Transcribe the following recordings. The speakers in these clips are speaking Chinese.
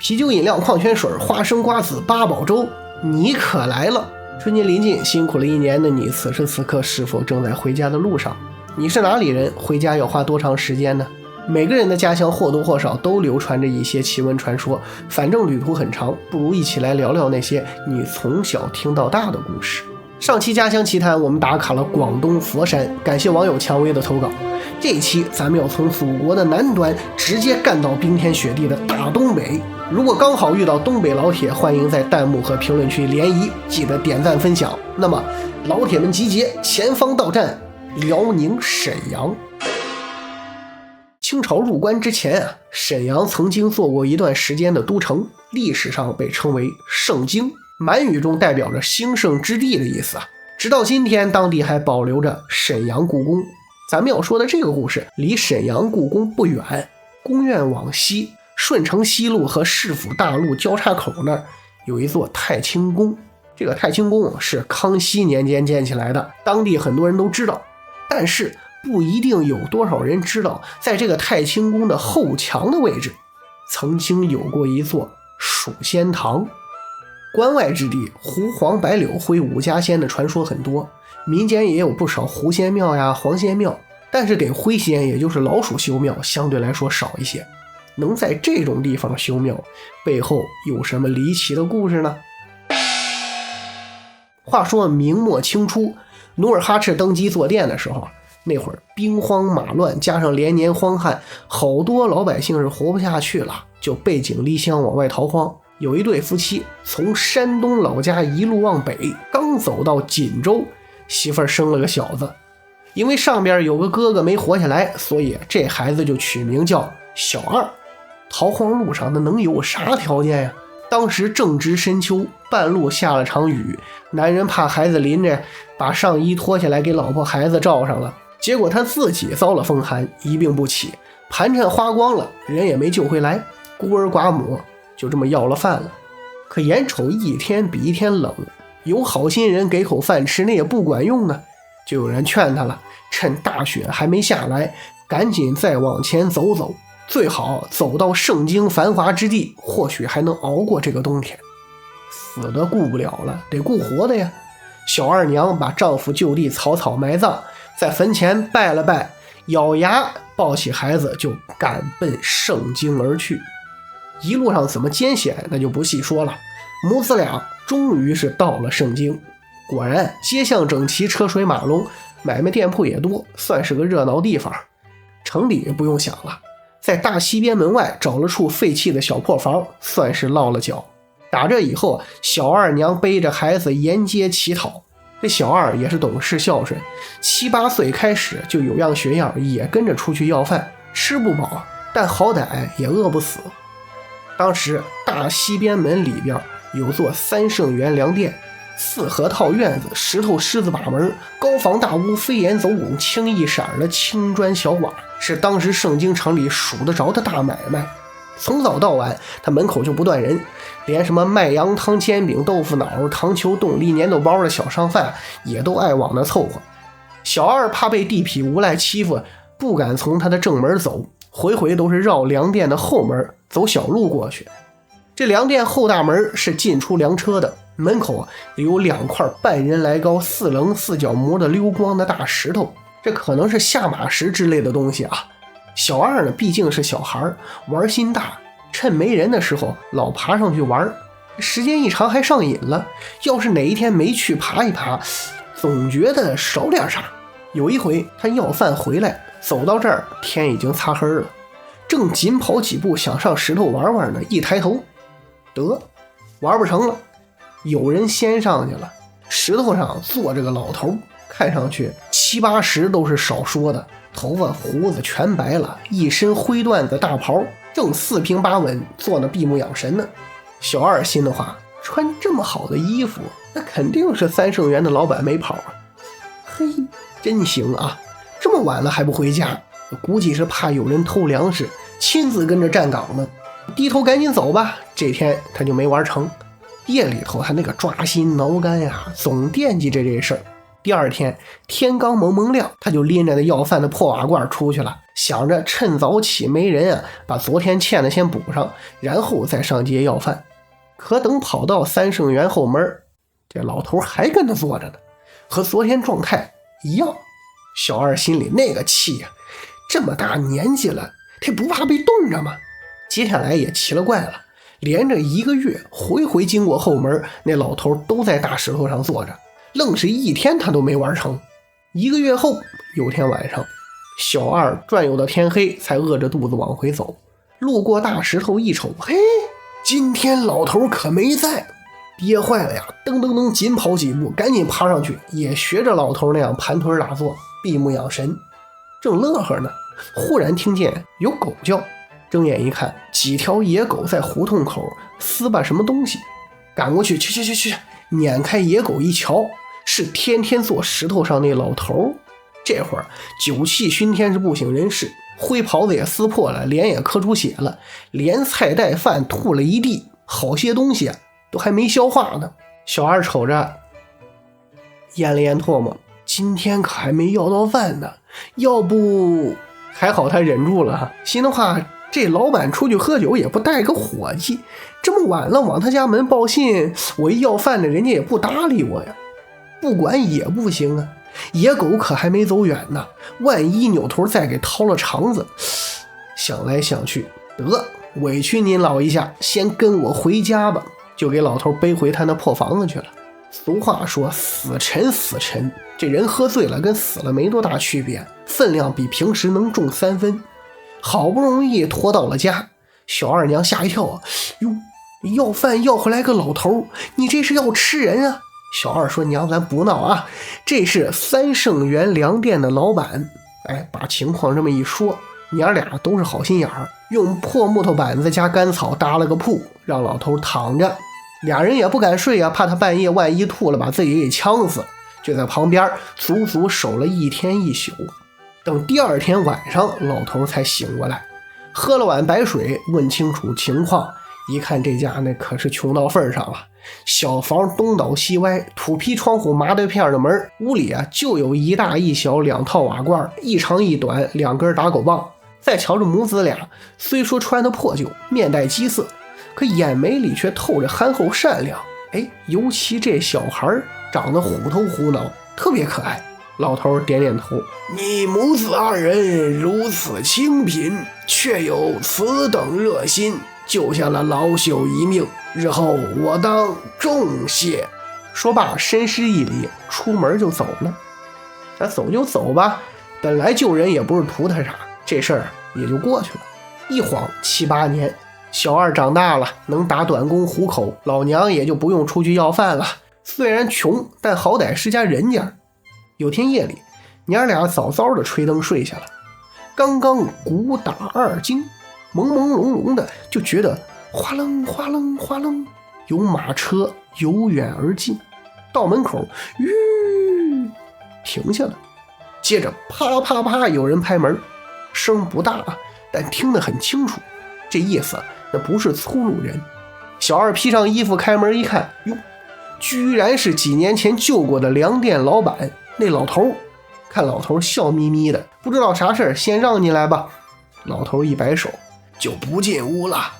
啤酒、饮料、矿泉水、花生、瓜子、八宝粥，你可来了。春节临近，辛苦了一年的你，此时此刻是否正在回家的路上？你是哪里人？回家要花多长时间呢？每个人的家乡或多或少都流传着一些奇闻传说，反正旅途很长，不如一起来聊聊那些你从小听到大的故事。上期家乡奇谈我们打卡了广东佛山，感谢网友蔷薇的投稿。这一期咱们要从祖国的南端直接干到冰天雪地的大东北。如果刚好遇到东北老铁，欢迎在弹幕和评论区联谊，记得点赞分享。那么老铁们集结，前方到站辽宁沈阳。清朝入关之前啊，沈阳曾经做过一段时间的都城，历史上被称为盛京，满语中代表着兴盛之地的意思啊。直到今天，当地还保留着沈阳故宫。咱们要说的这个故事离沈阳故宫不远，宫苑往西，顺城西路和市府大路交叉口那儿有一座太清宫。这个太清宫是康熙年间建起来的，当地很多人都知道，但是不一定有多少人知道，在这个太清宫的后墙的位置曾经有过一座蜀仙堂。关外之地，狐黄白柳灰五家仙的传说很多，民间也有不少狐仙庙呀、黄仙庙，但是给灰仙也就是老鼠修庙相对来说少一些。能在这种地方修庙，背后有什么离奇的故事呢？话说明末清初，努尔哈赤登基坐殿的时候，那会儿兵荒马乱，加上连年荒旱，好多老百姓是活不下去了，就背井离乡往外逃荒。有一对夫妻从山东老家一路往北，刚走到锦州，媳妇儿生了个小子。因为上边有个哥哥没活下来，所以这孩子就取名叫小二。逃荒路上那能有啥条件呀？当时正值深秋，半路下了场雨，男人怕孩子淋着，把上衣脱下来给老婆孩子罩上了，结果他自己遭了风寒，一病不起，盘缠花光了，人也没救回来，孤儿寡母就这么要了饭了。可眼瞅一天比一天冷，有好心人给口饭吃，那也不管用啊。就有人劝他了，趁大雪还没下来，赶紧再往前走走，最好走到盛京繁华之地，或许还能熬过这个冬天。死的顾不了了，得顾活的呀。小二娘把丈夫就地草草埋葬，在坟前拜了拜，咬牙抱起孩子就赶奔盛京而去。一路上怎么艰险那就不细说了，母子俩终于是到了盛京。果然街巷整齐，车水马龙，买卖店铺也多，算是个热闹地方。城里不用想了，在大西边门外找了处废弃的小破房，算是落了脚。打这以后，小二娘背着孩子沿街乞讨。这小二也是懂事孝顺，7、8岁开始就有样学样，也跟着出去要饭，吃不饱，但好歹也饿不死。当时大西边门里边有座3圣元粮店，4合套院子，石头狮子把门，高房大屋，飞檐走拱，清一色的青砖小瓦，是当时盛京城里数得着的大买卖。从早到晚，他门口就不断人，连什么卖羊汤、煎饼、豆腐脑、糖球、冻梨、粘豆包的小商贩也都爱往那凑合。小二怕被地痞无赖欺负，不敢从他的正门走，回回都是绕粮店的后门，走小路过去。这粮店后大门是进出粮车的，门口有2块半人来高、4棱4角磨的溜光的大石头，这可能是下马石之类的东西啊。小二呢，毕竟是小孩，玩心大，趁没人的时候老爬上去玩，时间一长还上瘾了。要是哪一天没去爬一爬，总觉得少点啥。有一回他要饭回来，走到这儿天已经擦黑了，正紧跑几步想上石头玩玩呢，一抬头得玩不成了，有人先上去了。石头上坐着个老头，看上去7、80都是少说的，头发胡子全白了，一身灰缎子大袍，正4平8稳坐那闭目养神呢。小二心的话，穿这么好的衣服，那肯定是3圣元的老板没跑啊。嘿，真行啊，这么晚了还不回家，估计是怕有人偷粮食，亲自跟着站岗呢。低头赶紧走吧，这天他就没玩成。夜里头他那个抓心挠肝呀，总惦记着这事儿。第二天天刚蒙蒙亮，他就拎着那要饭的破瓦罐出去了，想着趁早起没人啊，把昨天欠的先补上，然后再上街要饭。可等跑到三圣园后门，这老头还跟他坐着呢，和昨天状态一样。小二心里那个气呀，这么大年纪了，他不怕被冻着吗？接下来也奇了怪了，连着1个月回回经过后门，那老头都在大石头上坐着，愣是一天他都没玩成。1个月后，有天晚上，小二转悠到天黑，才饿着肚子往回走。路过大石头一瞅，嘿，今天老头可没在，憋坏了呀，噔噔噔紧跑几步，赶紧爬上去，也学着老头那样盘腿打坐，闭目养神。正乐呵呢，忽然听见有狗叫，睁眼一看，几条野狗在胡同口撕巴什么东西。赶过去，去，撵开野狗一瞧，是天天坐石头上那老头。这会儿酒气熏天，是不省人事，灰袍子也撕破了，脸也磕出血了，连菜带饭吐了一地，好些东西啊都还没消化呢。小二瞅着咽了咽唾沫，今天可还没要到饭呢，要不……还好他忍住了，心的话，这老板出去喝酒也不带个伙计，这么晚了往他家门报信，我一要饭的人家也不搭理我呀。不管也不行啊，野狗可还没走远呢，万一扭头再给掏了肠子。想来想去，得委屈您老一下，先跟我回家吧，就给老头背回他那破房子去了。俗话说死沉，这人喝醉了跟死了没多大区别，分量比平时能重3分。好不容易拖到了家，小二娘吓一跳啊，哟，要饭要回来个老头，你这是要吃人啊？小二说，娘咱不闹啊，这是三圣园粮店的老板。把情况这么一说，娘俩都是好心眼儿，用破木头板子加干草搭了个铺，让老头躺着。俩人也不敢睡啊，怕他半夜万一吐了把自己给呛死，就在旁边足足守了1天1宿。等第2天晚上，老头才醒过来，喝了碗白水，问清楚情况，一看这家那可是穷到份上了，小房东倒西歪，土坯窗户麻袋片的门，屋里啊就有1大1小2套瓦罐，一长一短2根打狗棒。再瞧着母子俩，虽说穿的破旧，面带饥色，可眼眉里却透着憨厚善良。尤其这小孩长得虎头虎脑，特别可爱。老头点点头，你母子2人如此清贫，却有此等热心，救下了老朽一命，日后我当重谢。说罢深施一礼，出门就走了。走就走吧，本来救人也不是图他啥，这事儿也就过去了。一晃7、8年，小二长大了，能打短工糊口，老娘也就不用出去要饭了。虽然穷，但好歹是家人家。有天夜里，娘俩早早的吹灯睡下了，刚刚鼓打2更，朦朦胧胧的就觉得哗楞哗楞哗楞，有马车由远而近，到门口停下了，接着啪啪啪有人拍门，声不大，但听得很清楚，这意思那不是粗鲁人。小二披上衣服开门一看，哟，居然是几年前救过的粮店老板那老头。看老头笑眯眯的，不知道啥事儿，先让进来吧。老头一摆手，就不进屋了，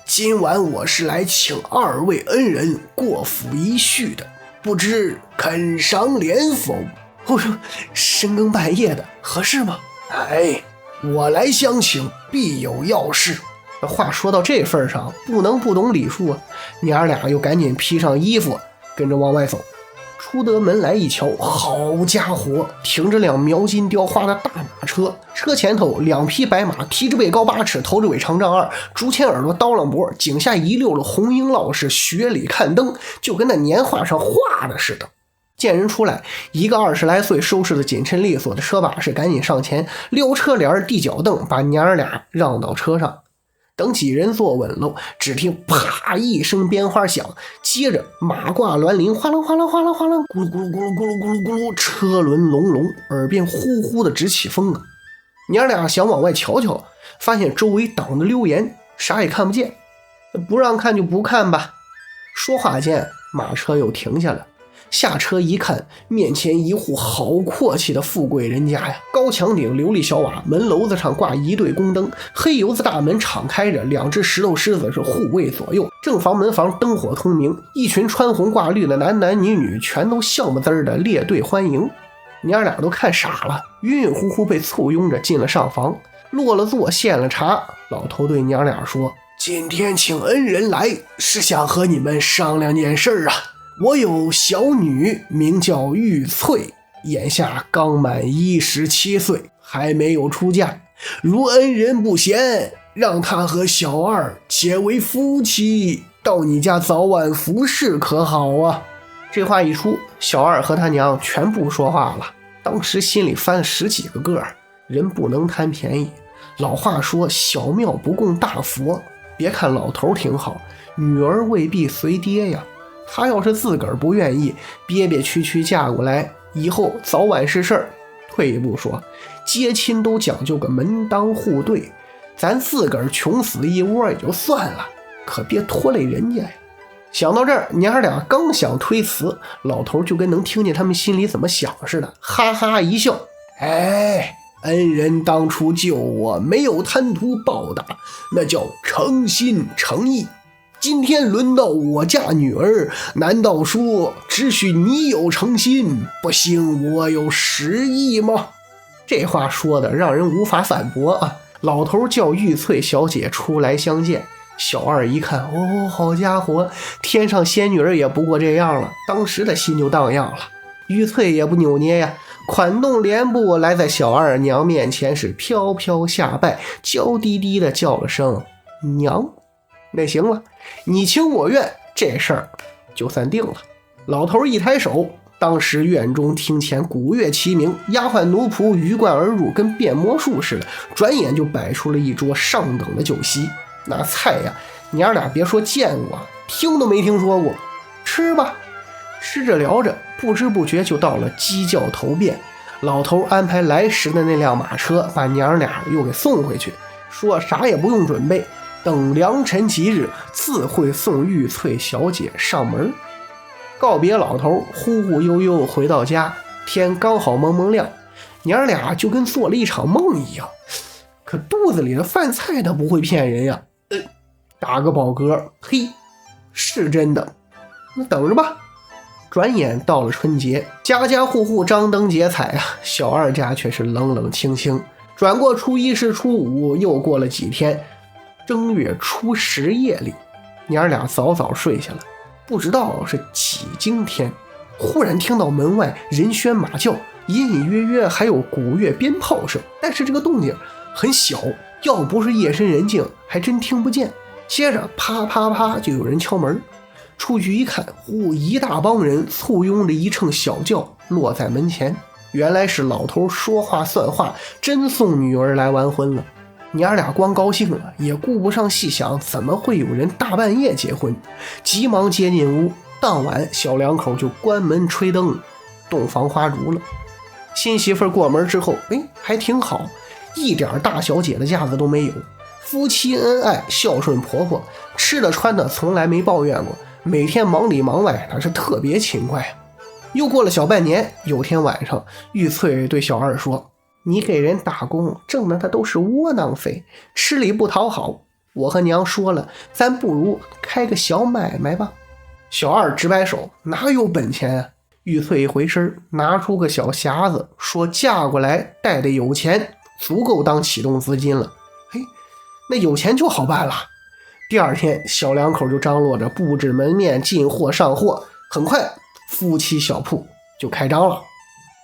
今晚我是来请2位恩人过府一叙的，不知肯赏脸否？我说深更半夜的合适吗？我来相请必有要事。话说到这份上，不能不懂礼数啊。娘俩又赶紧披上衣服跟着往外走。出得门来一瞧，好家伙，停着辆描金雕花的大马车，车前头2匹白马，蹄子背高8尺，头着尾长丈2，竹签耳朵刀郎脖，颈下一溜的红缨烙是雪里看灯，就跟那年画上画的似的。见人出来，一个20来岁收拾的紧趁利索的车把式赶紧上前撩车帘递脚凳，把娘俩让到车上。等几人坐稳喽，只听啪一声鞭花响，接着马挂銮铃，哗啷哗啷哗啷哗啷，咕噜咕噜咕噜咕噜咕噜咕噜，车轮隆隆，耳边呼呼的直起风啊！娘俩想往外瞧瞧，发现周围挡着溜檐，啥也看不见。不让看就不看吧。说话间，马车又停下了，下车一看，面前一户好阔气的富贵人家呀，高墙顶琉璃小瓦，门楼子上挂一对宫灯，黑油子大门敞开着，2只石头狮子是护卫左右，正房门房灯火通明，一群穿红挂绿的男男女女全都笑不滋的列队欢迎。娘俩都看傻了，晕晕乎乎被簇拥着进了上房，落了座，献了茶。老头对娘俩说：“今天请恩人来，是想和你们商量件事啊。我有小女，名叫玉翠，眼下刚满17岁，还没有出嫁。如恩人不嫌，让她和小二结为夫妻，到你家早晚服侍可好啊？”这话一出，小二和他娘全不说话了，当时心里翻了10几个个。人不能贪便宜，老话说小庙不供大佛，别看老头挺好，女儿未必随爹呀。他要是自个儿不愿意，憋憋屈屈嫁过来，以后早晚是事儿。退一步说，接亲都讲究个门当户对，咱自个儿穷死一窝也就算了，可别拖累人家呀。想到这儿，娘俩刚想推辞，老头就跟能听见他们心里怎么想似的，哈哈一笑：“哎，恩人当初救我，没有贪图报答，那叫诚心诚意。今天轮到我嫁女儿，难道说只许你有诚心，不兴我有实意吗？”这话说的让人无法反驳啊！老头叫玉翠小姐出来相见，小二一看，哦，好家伙，天上仙女儿也不过这样了，当时的心就荡漾了。玉翠也不扭捏呀，款动帘布来在小二娘面前是飘飘下拜，娇滴滴的叫了声娘。那行了，你情我愿，这事儿就算定了。老头一抬手，当时院中厅前鼓乐齐鸣，丫鬟奴仆鱼贯而入，跟变魔术似的，转眼就摆出了一桌上等的酒席。那菜呀，娘俩别说见过，听都没听说过。吃吧。吃着聊着，不知不觉就到了鸡叫头遍。老头安排来时的那辆马车，把娘俩又给送回去，说啥也不用准备，等良辰吉日，自会送玉翠小姐上门。告别老头，忽忽悠悠回到家，天刚好蒙蒙亮，娘俩就跟做了一场梦一样。可肚子里的饭菜它不会骗人呀，打个饱嗝，嘿，是真的。那等着吧。转眼到了春节，家家户户张灯结彩啊，小二家却是冷冷清清。转过初一是初五，又过了几天，正月初10夜里，娘俩早早睡下了，不知道是几更天，忽然听到门外人喧马叫，隐隐约约还有鼓乐鞭炮声，但是这个动静很小，要不是夜深人静还真听不见。接着啪啪啪就有人敲门，出去一看，一大帮人簇拥着一乘小轿落在门前，原来是老头说话算话，真送女儿来完婚了。娘俩光高兴了，也顾不上细想怎么会有人大半夜结婚，急忙接进屋。当晚小两口就关门吹灯，洞房花烛了。新媳妇过门之后，还挺好，一点大小姐的架子都没有，夫妻恩爱，孝顺婆婆，吃的穿的从来没抱怨过，每天忙里忙外，那是特别勤快。又过了小半年，有天晚上，玉翠对小二说：“你给人打工挣的他都是窝囊费，吃力不讨好。我和娘说了，咱不如开个小买卖吧。”小二直摆手：“哪有本钱啊？”玉翠一回身，拿出个小匣子，说：“嫁过来带的有钱，足够当启动资金了。”那有钱就好办了。第二天，小两口就张罗着布置门面，进货上货，很快夫妻小铺就开张了。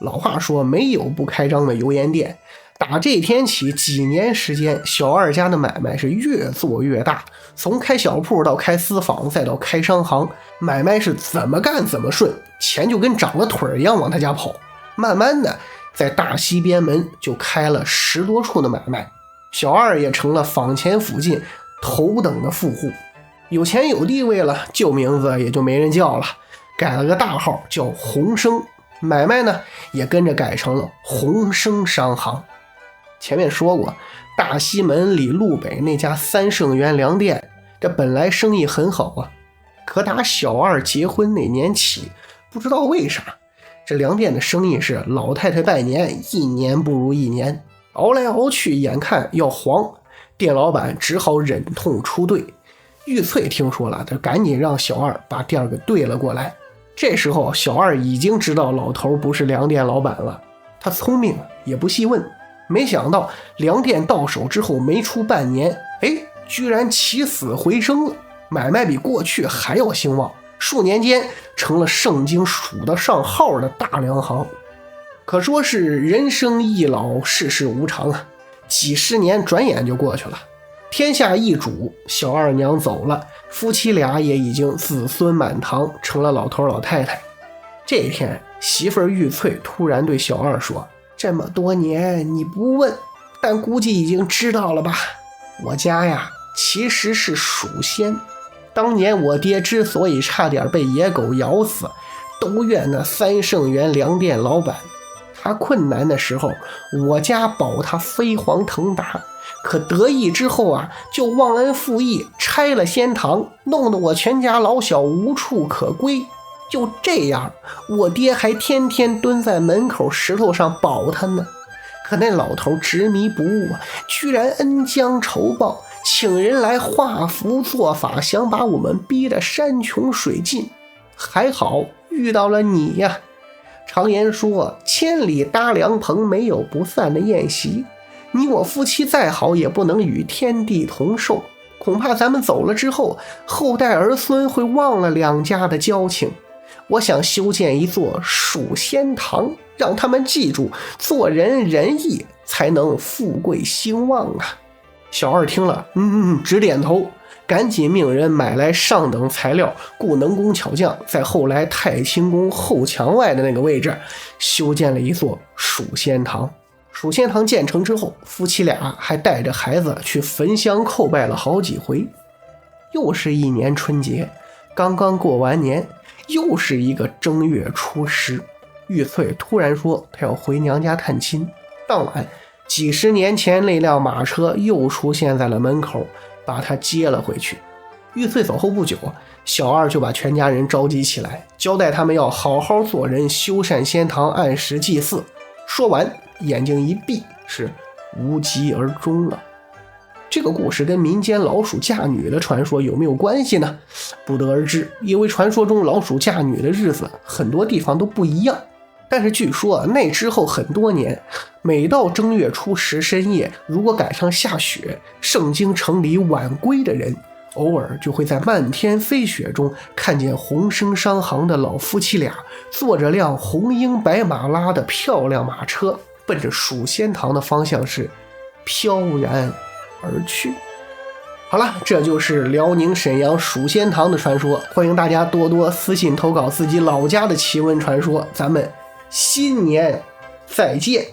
老话说，没有不开张的油盐店。打这天起，几年时间，小二家的买卖是越做越大，从开小铺到开私房，再到开商行，买卖是怎么干怎么顺，钱就跟长了腿一样往他家跑。慢慢的，在大西边门就开了10多处的买卖，小二也成了坊前附近头等的富户，有钱有地位了，旧名字也就没人叫了，改了个大号叫鸿生，买卖呢也跟着改成了鸿生商行。前面说过，大西门里路北那家3圣元粮店，这本来生意很好啊，可打小二结婚那年起，不不知道为啥，这粮店的生意是老太太拜年，一年不如一年，熬来熬去，眼看要黄，店老板只好忍痛出队。玉翠听说了，他赶紧让小二把店给对了过来。这时候小二已经知道老头不是粮店老板了，他聪明也不细问，没想到粮店到手之后没出半年，居然起死回生了，买卖比过去还要兴旺，数年间成了圣经数得上号的大粮行。可说是人生易老，世事无常啊，几十年转眼就过去了，天下易主，小二娘走了，夫妻俩也已经子孙满堂，成了老头老太太。这一天，媳妇儿玉翠突然对小二说：“这么多年你不问，但估计已经知道了吧？我家呀，其实是属仙。当年我爹之所以差点被野狗咬死，都怨那三圣元粮店老板。他困难的时候，我家保他飞黄腾达，可得意之后啊，就忘恩负义，拆了仙堂，弄得我全家老小无处可归。就这样，我爹还天天蹲在门口石头上保他呢。可那老头执迷不悟啊，居然恩将仇报，请人来画符做法，想把我们逼得山穷水尽。还好遇到了你呀。常言说，千里搭凉棚，没有不散的宴席。你我夫妻再好，也不能与天地同寿。恐怕咱们走了之后，后代儿孙会忘了两家的交情。我想修建一座蜀仙堂，让他们记住，做人仁义，才能富贵兴旺啊。小二听了，直点头，赶紧命人买来上等材料，雇能工巧匠，在后来太清宫后墙外的那个位置修建了一座蜀仙堂。蜀仙堂建成之后，夫妻俩还带着孩子去焚香叩拜了好几回。又是一年春节，刚刚过完年，又是一个正月初10，玉翠突然说她要回娘家探亲。当晚，几十年前那辆马车又出现在了门口，把她接了回去。玉翠走后不久，小二就把全家人召集起来，交代他们要好好做人，修缮仙堂，按时祭祀。说完，眼睛一闭，是无疾而终了。这个故事跟民间老鼠嫁女的传说有没有关系呢？不得而知，因为传说中老鼠嫁女的日子很多地方都不一样。但是据说那之后很多年，每到正月初10深夜，如果赶上下雪，盛京城里晚归的人偶尔就会在漫天飞雪中看见红生商行的老夫妻俩坐着辆红缨白马拉的漂亮马车，奔着蜀仙堂的方向是飘然而去。好了，这就是辽宁沈阳蜀仙堂的传说，欢迎大家多多私信投稿自己老家的奇闻传说，咱们新年再见。